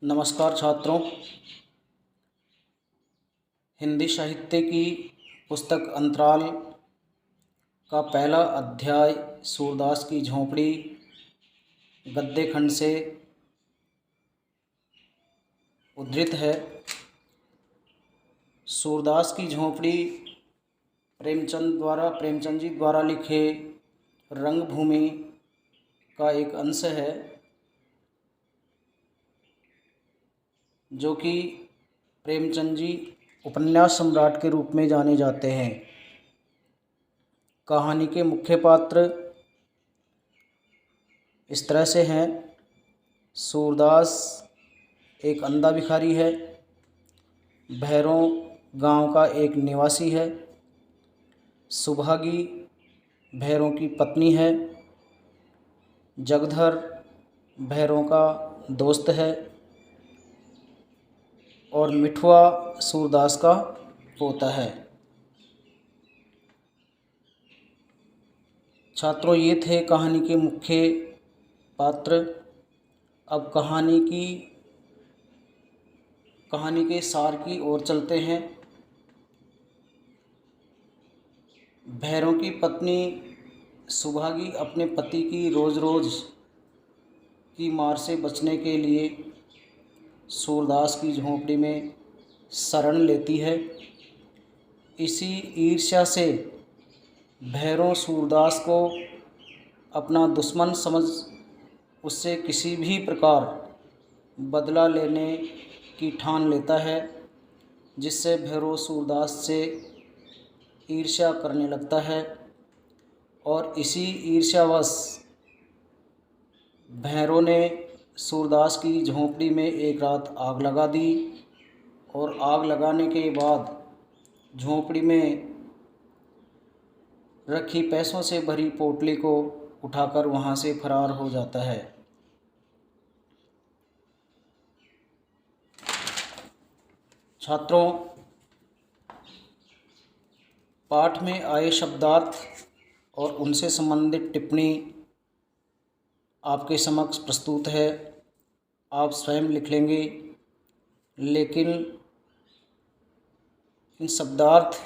नमस्कार छात्रों। हिंदी साहित्य की पुस्तक अंतराल का पहला अध्याय सूरदास की झोंपड़ी गद्य खंड से उद्धृत है। सूरदास की झोंपड़ी प्रेमचंद जी द्वारा लिखे रंगभूमि का एक अंश है, जो कि प्रेमचंद जी उपन्यास सम्राट के रूप में जाने जाते हैं। कहानी के मुख्य पात्र इस तरह से हैं। सूरदास एक अंधा भिखारी है, भैरों गांव का एक निवासी है, सुभागी भैरों की पत्नी है, जगधर भैरों का दोस्त है और मिठुआ सूरदास का पोता है। छात्रों, ये थे कहानी के मुख्य पात्र। अब कहानी के सार की ओर चलते हैं। भैरों की पत्नी सुभागी अपने पति की रोज़ की मार से बचने के लिए सूरदास की झोंपड़ी में शरण लेती है। इसी ईर्ष्या से भैरों सूरदास को अपना दुश्मन समझ उससे किसी भी प्रकार बदला लेने की ठान लेता है, जिससे भैरव सूरदास से ईर्ष्या करने लगता है और इसी ईर्ष्यावश भैरव ने सूरदास की झोंपड़ी में एक रात आग लगा दी और आग लगाने के बाद झोंपड़ी में रखी पैसों से भरी पोटली को उठाकर वहां से फरार हो जाता है। छात्रों, पाठ में आए शब्दार्थ और उनसे संबंधित टिप्पणी आपके समक्ष प्रस्तुत है। आप स्वयं लिख लेंगे, लेकिन इन शब्दार्थ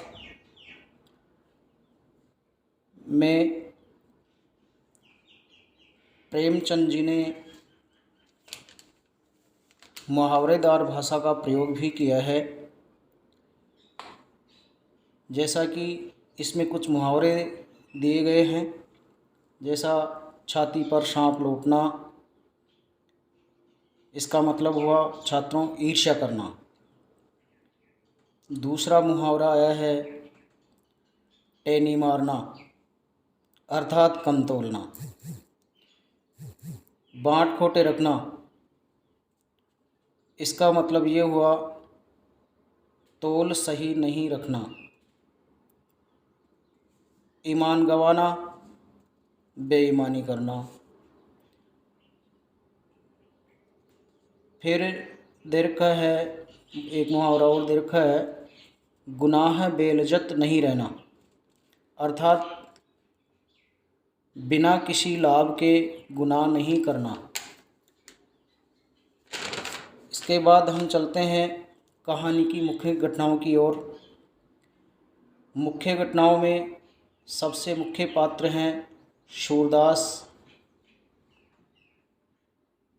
में प्रेमचंद जी ने मुहावरेदार भाषा का प्रयोग भी किया है। जैसा कि इसमें कुछ मुहावरे दिए गए हैं, जैसा छाती पर सांप लौटना, इसका मतलब हुआ छात्रों ईर्ष्या करना। दूसरा मुहावरा आया है टैनी मारना, अर्थात कम तोलना। बाँट खोटे रखना, इसका मतलब ये हुआ तोल सही नहीं रखना। ईमान गंवाना, बेईमानी करना। फिर दे रखा है एक मुहावरा और दे रखा है, गुनाह बेइज्जत नहीं रहना, अर्थात बिना किसी लाभ के गुनाह नहीं करना। इसके बाद हम चलते हैं कहानी की मुख्य घटनाओं की ओर। मुख्य घटनाओं में सबसे मुख्य पात्र हैं सूरदास।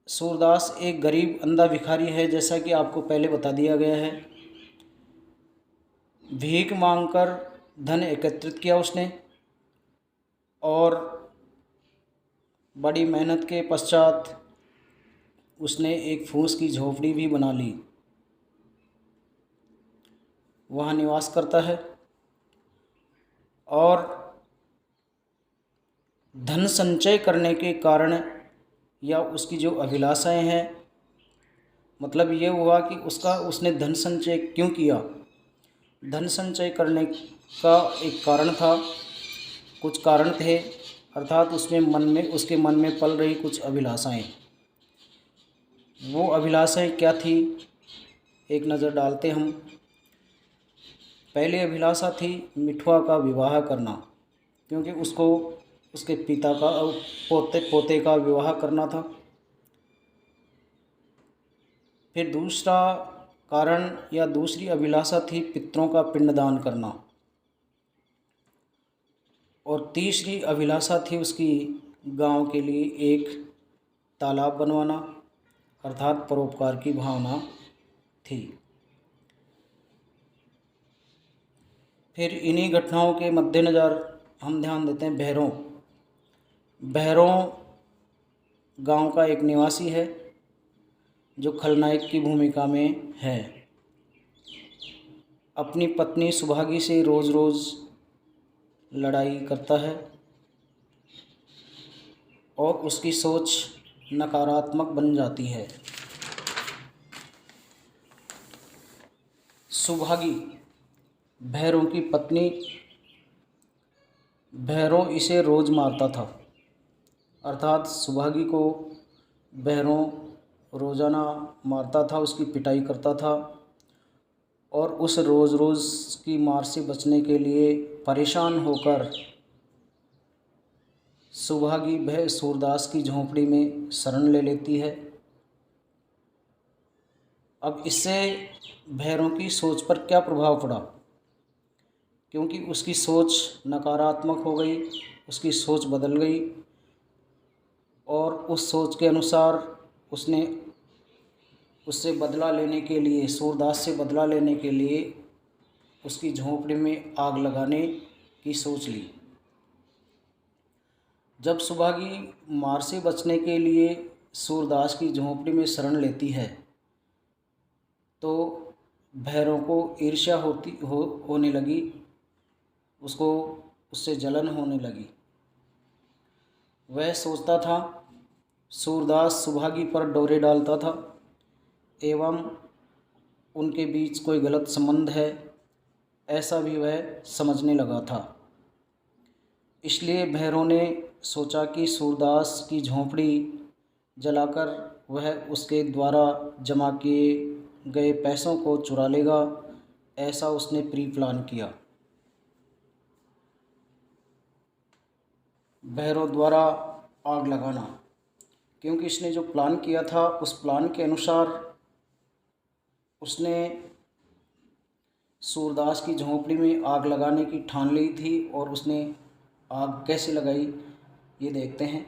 सूरदास एक गरीब अंधा भिखारी है, जैसा कि आपको पहले बता दिया गया है। भीख मांगकर धन एकत्रित किया उसने और बड़ी मेहनत के पश्चात उसने एक फूस की झोपड़ी भी बना ली। वहाँ निवास करता है और धन संचय करने के कारण या उसकी जो अभिलाषाएं हैं, मतलब ये हुआ कि उसने धन संचय क्यों किया। धन संचय करने का एक कारण था, कुछ कारण थे, अर्थात उसके मन में पल रही कुछ अभिलाषाएं। वो अभिलाषाएं क्या थी, एक नज़र डालते हम। पहली अभिलाषा थी मिठुआ का विवाह करना, क्योंकि उसको उसके पिता का पोते का विवाह करना था। फिर दूसरा कारण या दूसरी अभिलाषा थी पितरों का पिंडदान करना, और तीसरी अभिलाषा थी उसकी गांव के लिए एक तालाब बनवाना, अर्थात परोपकार की भावना थी। फिर इन्हीं घटनाओं के मद्देनज़र हम ध्यान देते हैं भैरों। भैरों गांव का एक निवासी है जो खलनायक की भूमिका में है। अपनी पत्नी सुभागी से रोज़ रोज़ लड़ाई करता है और उसकी सोच नकारात्मक बन जाती है। सुभागी भैरों की पत्नी, भैरों इसे रोज़ मारता था, अर्थात सुभागी को भैरों रोज़ाना मारता था, उसकी पिटाई करता था। और उस रोज़ रोज़ की मार से बचने के लिए परेशान होकर सुभागी भय सूरदास की झोंपड़ी में शरण ले लेती है। अब इससे भैरों की सोच पर क्या प्रभाव पड़ा? क्योंकि उसकी सोच नकारात्मक हो गई, उसकी सोच बदल गई और उस सोच के अनुसार उसने उससे बदला लेने के लिए, सूरदास से बदला लेने के लिए उसकी झोंपड़ी में आग लगाने की सोच ली। जब सुभागी मार से बचने के लिए सूरदास की झोंपड़ी में शरण लेती है तो भैरों को ईर्ष्या होने लगी, उसको उससे जलन होने लगी। वह सोचता था सूरदास सुभागी पर डोरे डालता था एवं उनके बीच कोई गलत संबंध है, ऐसा भी वह समझने लगा था। इसलिए भैरों ने सोचा कि सूरदास की झोंपड़ी जलाकर वह उसके द्वारा जमा किए गए पैसों को चुरा लेगा, ऐसा उसने प्री प्लान किया। भैरों द्वारा आग लगाना, क्योंकि इसने जो प्लान किया था उस प्लान के अनुसार उसने सूरदास की झोंपड़ी में आग लगाने की ठान ली थी। और उसने आग कैसे लगाई ये देखते हैं।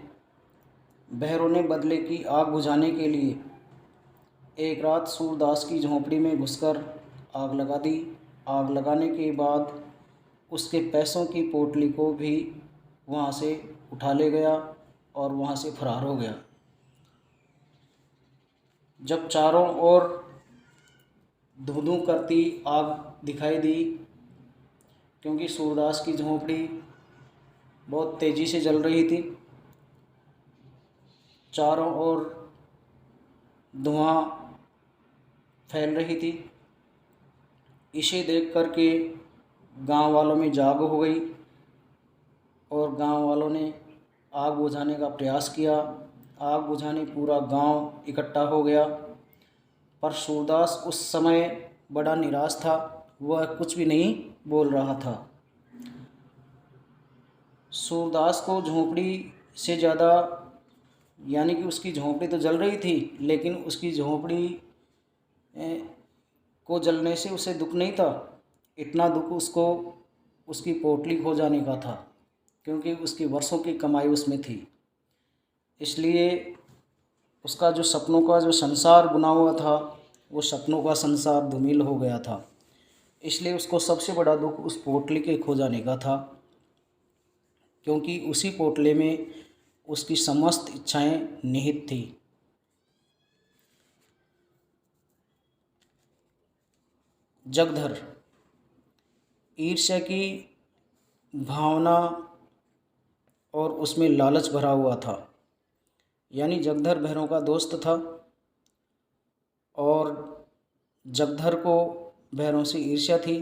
भैरों ने बदले की आग बुझाने के लिए एक रात सूरदास की झोंपड़ी में घुसकर आग लगा दी। आग लगाने के बाद उसके पैसों की पोटली को भी वहाँ से उठा ले गया और वहाँ से फरार हो गया। जब चारों ओर धूं-धूं करती आग दिखाई दी, क्योंकि सूरदास की झोंपड़ी बहुत तेज़ी से जल रही थी, चारों ओर धुआं फैल रही थी। इसे देख कर के गांव वालों में जाग हो गई और गांव वालों ने आग बुझाने का प्रयास किया। आग बुझाने पूरा गांव इकट्ठा हो गया, पर सूरदास उस समय बड़ा निराश था, वह कुछ भी नहीं बोल रहा था। सूरदास को झोंपड़ी से ज़्यादा, यानी कि उसकी झोंपड़ी तो जल रही थी, लेकिन उसकी झोंपड़ी को जलने से उसे दुख नहीं था। इतना दुख उसको उसकी पोटली खो जाने का था, क्योंकि उसकी वर्षों की कमाई उसमें थी। इसलिए उसका जो सपनों का जो संसार बुना हुआ था, वो सपनों का संसार धूमिल हो गया था। इसलिए उसको सबसे बड़ा दुख उस पोटली के खो जाने का था, क्योंकि उसी पोटले में उसकी समस्त इच्छाएं निहित थी। जगधर ईर्ष्या की भावना और उसमें लालच भरा हुआ था, यानी जगधर भैरों का दोस्त था और जगधर को भैरों से ईर्ष्या थी,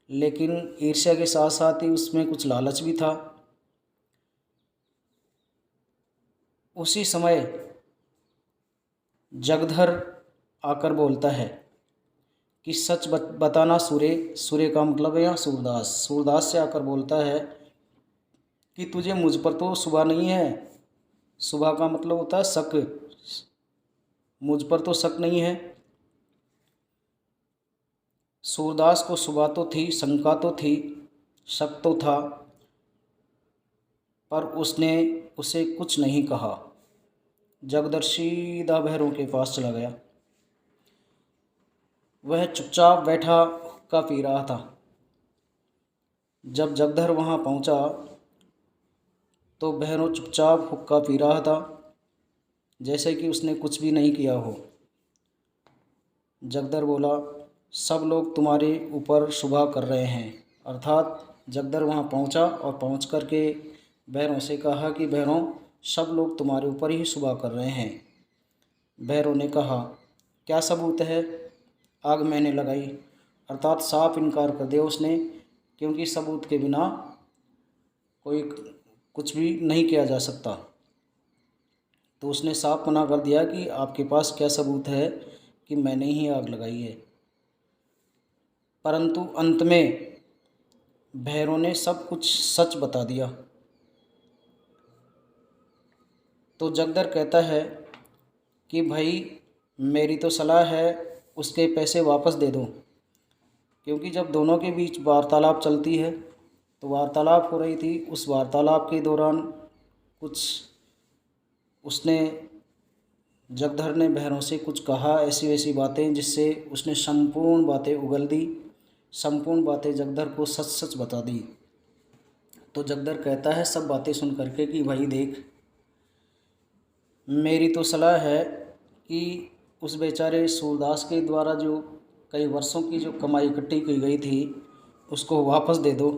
लेकिन ईर्ष्या के साथ साथ ही उसमें कुछ लालच भी था। उसी समय जगधर आकर बोलता है कि सच बताना सूर्य। सूर्य का मतलब है यहाँ सूरदास। सूरदास से आकर बोलता है कि तुझे मुझ पर तो शुबा नहीं है। शुबा का मतलब होता है शक, मुझ पर तो शक नहीं है। सूरदास को शुबा तो थी, शंका तो थी, शक तो था, पर उसने उसे कुछ नहीं कहा। जगदर सीधा भैरों के पास चला गया। वह चुपचाप बैठा हुक्का पी रहा था। जब जगधर वहाँ पहुँचा तो भैरों चुपचाप हुक्का पी रहा था, जैसे कि उसने कुछ भी नहीं किया हो। जगदर बोला, सब लोग तुम्हारे ऊपर शुबा कर रहे हैं। अर्थात जगदर वहाँ पहुँचा और पहुँच कर के भैरों से कहा कि भैरों, सब लोग तुम्हारे ऊपर ही शुबा कर रहे हैं। भैरों ने कहा, क्या सबूत है? आग मैंने लगाई। अर्थात साफ इनकार कर दिया उसने, क्योंकि सबूत के बिना कोई कुछ भी नहीं किया जा सकता। तो उसने साफ मना कर दिया कि आपके पास क्या सबूत है कि मैंने ही आग लगाई है। परंतु अंत में भैरों ने सब कुछ सच बता दिया। तो जगदर कहता है कि भाई, मेरी तो सलाह है उसके पैसे वापस दे दो, क्योंकि जब दोनों के बीच वार्तालाप चलती है तो वार्तालाप हो रही थी। उस वार्तालाप के दौरान कुछ उसने जगधर ने भैरों से कुछ कहा, ऐसी वैसी बातें, जिससे उसने संपूर्ण बातें उगल दी, संपूर्ण बातें जगधर को सच सच बता दी। तो जगदर कहता है सब बातें सुन करके कि भाई देख, मेरी तो सलाह है कि उस बेचारे सूरदास के द्वारा जो कई वर्षों की जो कमाई इकट्ठी की गई थी उसको वापस दे दो।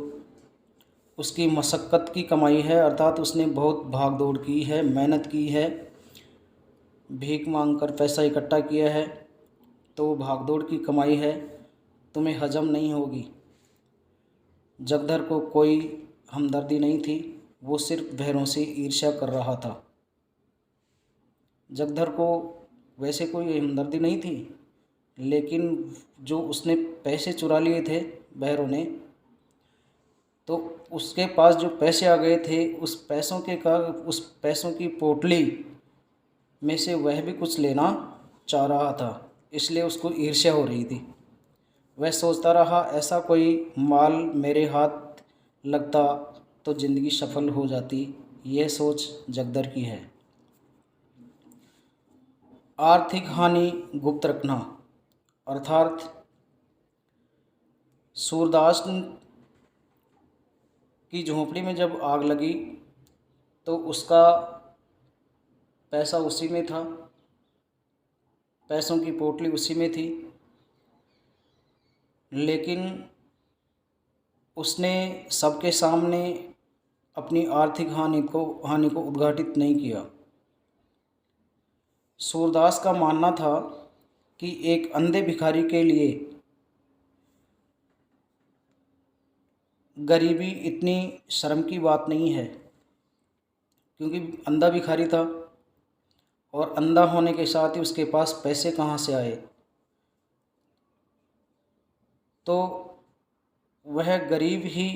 उसकी मशक्क़त की कमाई है, अर्थात उसने बहुत भाग दौड़ की है, मेहनत की है, भीख मांग कर पैसा इकट्ठा किया है, तो वो भाग दौड़ की कमाई है, तुम्हें हजम नहीं होगी। जगधर को कोई हमदर्दी नहीं थी, वो सिर्फ भैरों से ईर्ष्या कर रहा था। जगधर को वैसे कोई हमदर्दी नहीं थी, लेकिन जो उसने पैसे चुरा लिए थे भैरों ने, तो उसके पास जो पैसे आ गए थे उस पैसों की पोटली में से वह भी कुछ लेना चाह रहा था, इसलिए उसको ईर्ष्या हो रही थी। वह सोचता रहा, ऐसा कोई माल मेरे हाथ लगता तो ज़िंदगी सफल हो जाती। यह सोच जगदर की है। आर्थिक हानि गुप्त रखना, अर्थात सूरदास की झोंपड़ी में जब आग लगी तो उसका पैसा उसी में था, पैसों की पोटली उसी में थी, लेकिन उसने सबके सामने अपनी आर्थिक हानि को उद्घाटित नहीं किया। सूरदास का मानना था कि एक अंधे भिखारी के लिए गरीबी इतनी शर्म की बात नहीं है, क्योंकि अंधा भिखारी था और अंधा होने के साथ ही उसके पास पैसे कहाँ से आए। तो वह गरीब ही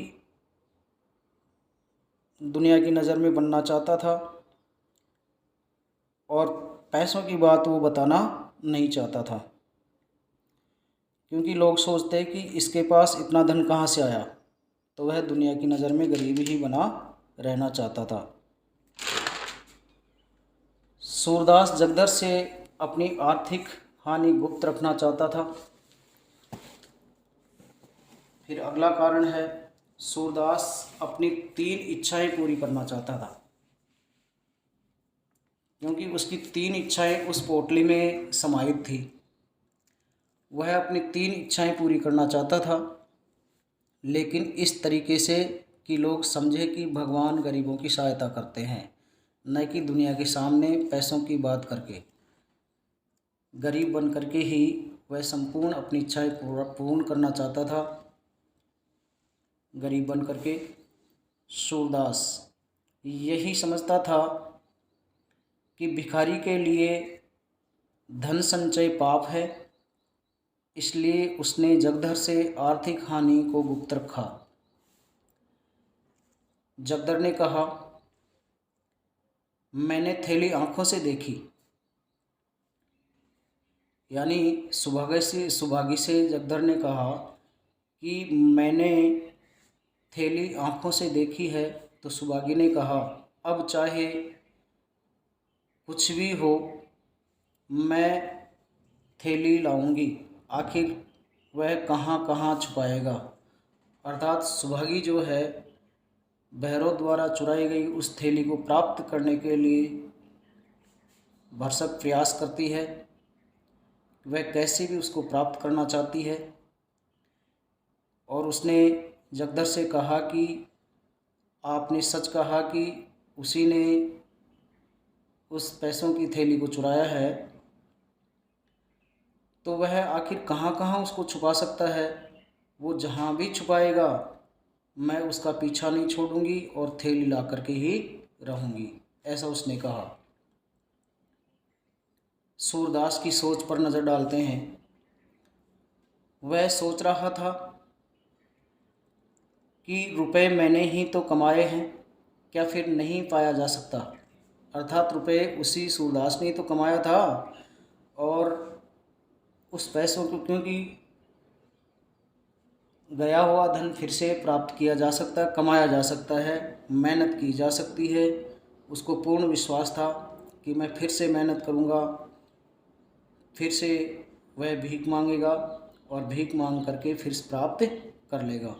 दुनिया की नज़र में बनना चाहता था और पैसों की बात वो बताना नहीं चाहता था, क्योंकि लोग सोचते हैं कि इसके पास इतना धन कहाँ से आया। तो वह दुनिया की नज़र में गरीब ही बना रहना चाहता था। सूरदास जगदर से अपनी आर्थिक हानि गुप्त रखना चाहता था। फिर अगला कारण है, सूरदास अपनी 3 इच्छाएं पूरी करना चाहता था, क्योंकि उसकी 3 इच्छाएं उस पोटली में समाहित थी। वह अपनी 3 इच्छाएं पूरी करना चाहता था, लेकिन इस तरीके से कि लोग समझे कि भगवान गरीबों की सहायता करते हैं, न कि दुनिया के सामने पैसों की बात करके। गरीब बन करके ही वह संपूर्ण अपनी इच्छाएं पूर्ण करना चाहता था। गरीब बन करके सूरदास यही समझता था कि भिखारी के लिए धन संचय पाप है, इसलिए उसने जगधर से आर्थिक हानि को गुप्त रखा। जगदर ने कहा, मैंने थैली आंखों से देखी, यानी सुभागी से जगदर ने कहा कि मैंने थैली आँखों से देखी है। तो सुभागी ने कहा, अब चाहे कुछ भी हो, मैं थैली लाऊंगी। आखिर वह कहाँ कहाँ छुपाएगा। अर्थात सुभागी जो है भैरव द्वारा चुराई गई उस थैली को प्राप्त करने के लिए भरसक प्रयास करती है। वह कैसे भी उसको प्राप्त करना चाहती है और उसने जगदर से कहा कि आपने सच कहा कि उसी ने उस पैसों की थैली को चुराया है, तो वह आखिर कहाँ कहाँ उसको छुपा सकता है। वो जहाँ भी छुपाएगा मैं उसका पीछा नहीं छोड़ूंगी और थैली ला करके ही रहूंगी, ऐसा उसने कहा। सूरदास की सोच पर नज़र डालते हैं। वह सोच रहा था कि रुपए मैंने ही तो कमाए हैं, क्या फिर नहीं पाया जा सकता। अर्थात रुपए उसी सूरदास ने तो कमाया था और उस पैसों को क्योंकि गया हुआ धन फिर से प्राप्त किया जा सकता है, कमाया जा सकता है, मेहनत की जा सकती है। उसको पूर्ण विश्वास था कि मैं फिर से मेहनत करूँगा, फिर से वह भीख मांगेगा और भीख मांग करके फिर से प्राप्त कर लेगा।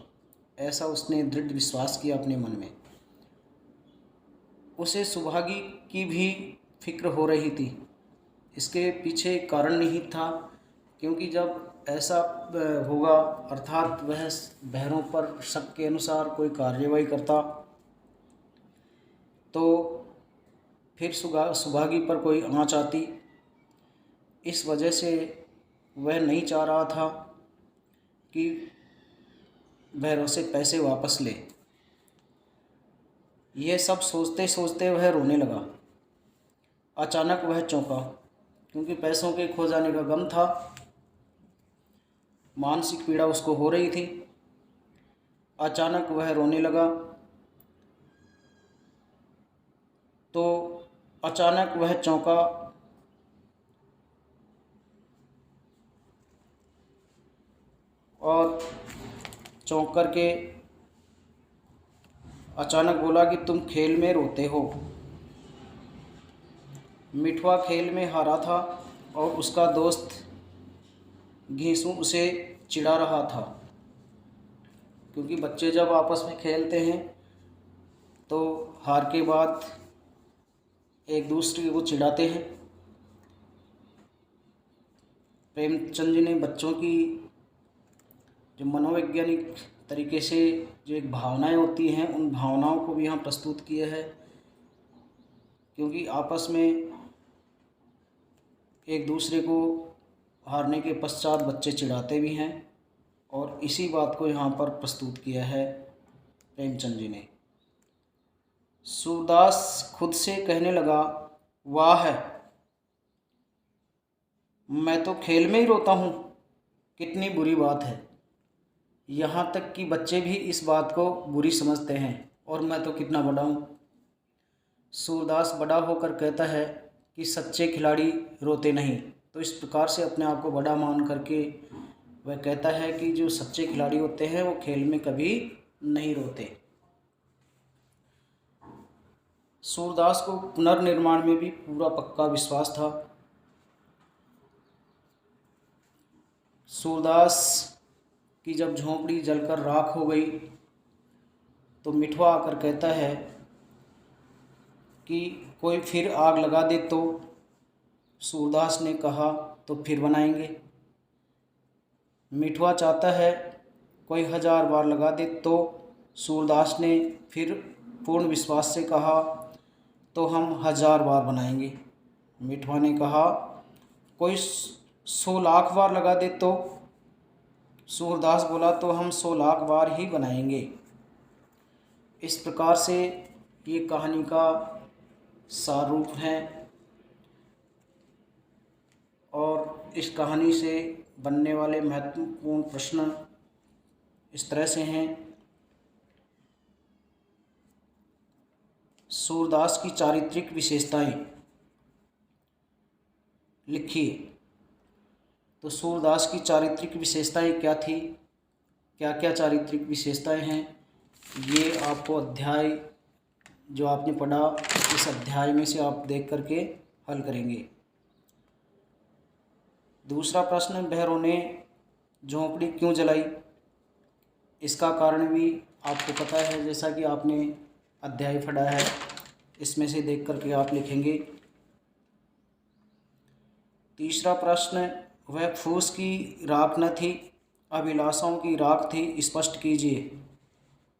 ऐसा उसने दृढ़ विश्वास किया अपने मन में। उसे सुभागी की भी फिक्र हो रही थी। इसके पीछे एक कारण निहित था, क्योंकि जब ऐसा होगा अर्थात वह बहरों पर शक के अनुसार कोई कार्यवाही करता तो फिर सुभागी पर कोई आँच आती। इस वजह से वह नहीं चाह रहा था कि भैरव से पैसे वापस ले। यह सब सोचते सोचते वह रोने लगा। अचानक वह चौंका, क्योंकि पैसों के खो जाने का गम था, मानसिक पीड़ा उसको हो रही थी। अचानक वह रोने लगा तो अचानक वह चौंका और चौंक कर के अचानक बोला कि तुम खेल में रोते हो। मिठवा खेल में हारा था और उसका दोस्त घीसू उसे चिढ़ा रहा था, क्योंकि बच्चे जब आपस में खेलते हैं तो हार के बाद एक दूसरे को चिढ़ाते हैं। प्रेमचंद जी ने बच्चों की जो मनोवैज्ञानिक तरीके से जो एक भावनाएं होती हैं उन भावनाओं को भी यहाँ प्रस्तुत किया है, क्योंकि आपस में एक दूसरे को हारने के पश्चात बच्चे चिढ़ाते भी हैं और इसी बात को यहाँ पर प्रस्तुत किया है प्रेमचंद जी ने। सूरदास खुद से कहने लगा, वाह, मैं तो खेल में ही रोता हूँ, कितनी बुरी बात है। यहाँ तक कि बच्चे भी इस बात को बुरी समझते हैं और मैं तो कितना बड़ा हूँ। सूरदास बड़ा होकर कहता है कि सच्चे खिलाड़ी रोते नहीं। तो इस प्रकार से अपने आप को बड़ा मान करके वह कहता है कि जो सच्चे खिलाड़ी होते हैं वो खेल में कभी नहीं रोते। सूरदास को पुनर्निर्माण में भी पूरा पक्का विश्वास था। सूरदास की जब झोंपड़ी जलकर राख हो गई तो मिठवा आकर कहता है कि कोई फिर आग लगा दे तो। सूरदास ने कहा, तो फिर बनाएंगे। मिठवा चाहता है कोई 1000 बार लगा दे तो। सूरदास ने फिर पूर्ण विश्वास से कहा, तो हम 1000 बार बनाएंगे। मिठवा ने कहा, कोई 100 लाख बार लगा दे तो। सूरदास बोला, तो हम 100 लाख बार ही बनाएंगे। इस प्रकार से ये कहानी का सार रूप है और इस कहानी से बनने वाले महत्वपूर्ण प्रश्न इस तरह से हैं। सूरदास की चारित्रिक विशेषताएं लिखिए। तो सूरदास की चारित्रिक विशेषताएं क्या थी, क्या क्या चारित्रिक विशेषताएं हैं, ये आपको अध्याय जो आपने पढ़ा इस अध्याय में से आप देख करके हल करेंगे। दूसरा प्रश्न, भैरव ने झोंपड़ी क्यों जलाई, इसका कारण भी आपको पता है, जैसा कि आपने अध्याय पढ़ा है, इसमें से देख करके आप लिखेंगे। तीसरा प्रश्न, वह फूस की राख न थी, अभिलाषाओं की राख थी, स्पष्ट कीजिए।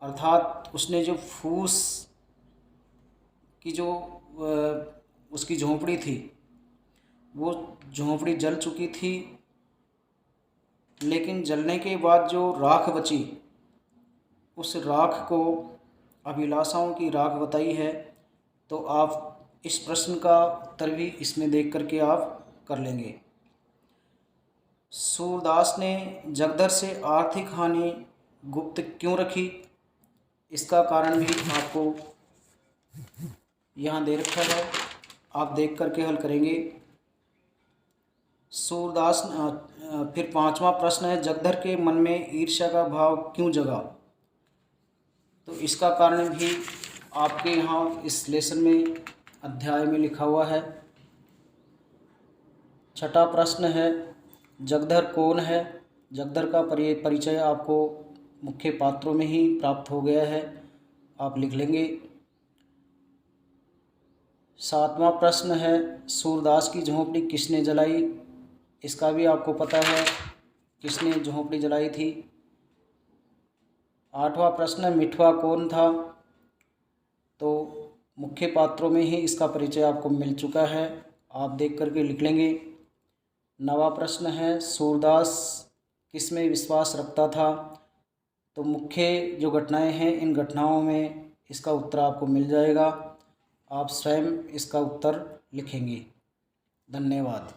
अर्थात उसने जो फूस की जो उसकी झोंपड़ी थी, वो झोंपड़ी जल चुकी थी, लेकिन जलने के बाद जो राख बची, उस राख को अभिलाषाओं की राख बताई है। तो आप इस प्रश्न का उत्तर भी इसमें देख करके आप कर लेंगे। सूरदास ने जगदर से आर्थिक हानि गुप्त क्यों रखी, इसका कारण भी आपको यहाँ दे रखा है, आप देख करके हल करेंगे। सूरदास फिर पांचवा प्रश्न है, जगदर के मन में ईर्ष्या का भाव क्यों जगा, तो इसका कारण भी आपके यहाँ इस लेसन में अध्याय में लिखा हुआ है। छठा प्रश्न है, जगदर कौन है, जगदर का परिचय आपको मुख्य पात्रों में ही प्राप्त हो गया है, आप लिख लेंगे। सातवां प्रश्न है, सूरदास की झोंपड़ी किसने जलाई, इसका भी आपको पता है किसने झोंपड़ी जलाई थी। आठवां प्रश्न, मिठवा कौन था, तो मुख्य पात्रों में ही इसका परिचय आपको मिल चुका है, आप देख करके लिख लेंगे। नवा प्रश्न है, सूरदास किस में विश्वास रखता था, तो मुख्य जो घटनाएं हैं इन घटनाओं में इसका उत्तर आपको मिल जाएगा, आप स्वयं इसका उत्तर लिखेंगे। धन्यवाद।